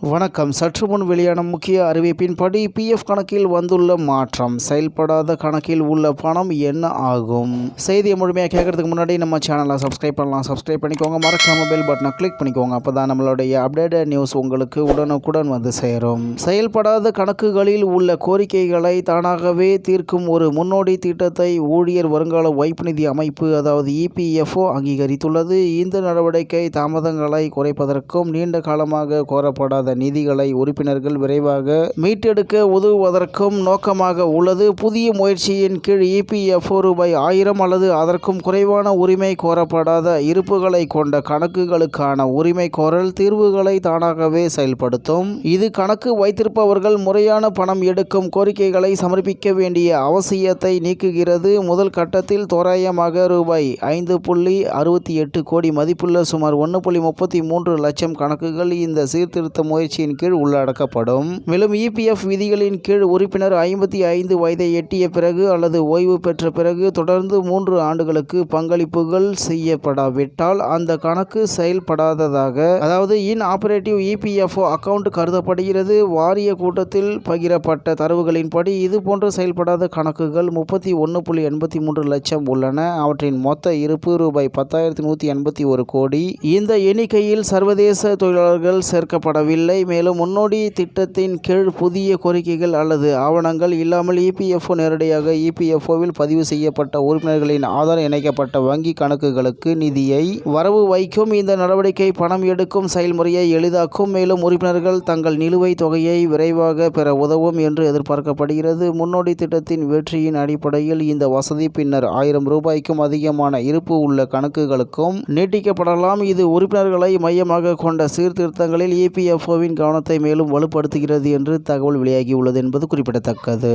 வணக்கம். சற்று முன் வெளியான முக்கிய அறிவிப்பின்படி பிஎஃப் கணக்கில் வந்துள்ள மாற்றம். செயல்படாத கணக்கில் உள்ள பணம் என்ன ஆகும்? செய்தியை முழுமையாக கேட்கறதுக்கு முன்னாடி நம்ம சேனலை சப்ஸ்கிரைப் பண்ணலாம். சப்ஸ்கிரைப் பண்ணிக்கோங்க. மறக்காம பெல் பட்டனை கிளிக் பண்ணிக்கோங்க. அப்போ தான் நம்மளுடைய அப்டேட்டட் நியூஸ் உங்களுக்கு உடனுக்குடன் வந்து சேரும். செயல்படாத கணக்குகளில் உள்ள கோரிக்கைகளை தானாகவே தீர்க்கும் ஒரு முன்னோடி திட்டத்தை ஊழியர் வருங்கால வைப்பு நிதி அமைப்பு அதாவது இபிஎஃப்ஓ அங்கீகரித்துள்ளது. இந்த நடவடிக்கை தாமதங்களை குறைப்பதற்கும் நீண்ட காலமாக கோரப்படாத நிதிகளை உறுப்பினர்கள் விரைவாக மீட்டெடுக்க உதவுவதற்கும் நோக்கமாக உள்ளது. புதிய முயற்சியின் கீழ் இபிஎஃப்ஓ ரூபாய் 1000 அல்லது அதற்கும் குறைவான உரிமை கோரப்படாத இருப்புகளை கொண்ட கணக்குகளுக்கான உரிமை கோரல் தீர்வுகளை தானாகவே செயல்படுத்தும். இது கணக்கு வைத்திருப்பவர்கள் முறையான பணம் எடுக்கும் கோரிக்கைகளை சமர்ப்பிக்க வேண்டிய அவசியத்தை நீக்குகிறது. முதல் கட்டத்தில் தோராயமாக ரூபாய் 5.68 கோடி மதிப்புள்ள சுமார் 1.33 லட்சம் கணக்குகள் இந்த சீர்திருத்த முயற்சியின் கீழ் உள்ளடக்கப்படும். மேலும் இபிஎஃப் விதிகளின் கீழ் உறுப்பினர் 55 வயதை எட்டிய பிறகு அல்லது ஓய்வு பெற்ற பிறகு தொடர்ந்து 3 ஆண்டுகளுக்கு பங்களிப்புகள் செய்யப்படாவிட்டால் அந்த கணக்கு செயல்படாததாக அதாவது இன்ஆபரேட்டிவ் இபிஎஃப்ஓ அக்கவுண்ட் கருதப்படுகிறது. வாரிய கூட்டத்தில் பகிரப்பட்ட தரவுகளின்படி இதுபோன்று செயல்படாத கணக்குகள் 31.83 லட்சம் உள்ளன. அவற்றின் மொத்த இருப்பு ரூபாய் 10,181 கோடி. இந்த எண்ணிக்கையில் சர்வதேச தொழிலாளர்கள் சேர்க்கப்படவில்லை. மேலும் முன்னோடி திட்டத்தின் கீழ் புதிய கோரிக்கைகள் அல்லது ஆவணங்கள் இல்லாமல் இபிஎஃப்ஓ நேரடியாக இபிஎஃப்ஓவில் பதிவு செய்யப்பட்ட உறுப்பினர்களின் ஆதார் இணைக்கப்பட்ட வங்கி கணக்குகளுக்கு நிதியை வரவு வைக்கும். இந்த நடவடிக்கை பணம் எடுக்கும் செயல்முறையை எளிதாக்கும். மேலும் உறுப்பினர்கள் தங்கள் நிலுவைத் தொகையை விரைவாக பெற உதவும் என்று எதிர்பார்க்கப்படுகிறது. முன்னோடி திட்டத்தின் வெற்றியின் அடிப்படையில் இந்த வசதி பின்னர் 1000 ரூபாய்க்கும் அதிகமான இருப்பு உள்ள கணக்குகளுக்கும் நீட்டிக்கப்படலாம். இது உறுப்பினர்களை மையமாக கொண்ட சீர்திருத்தங்களில் இபிஎஃப்ஓவின் கவனத்தை மேலும் வலுப்படுத்துகிறது என்று தகவல் வெளியாகியுள்ளது என்பது குறிப்பிடத்தக்கது.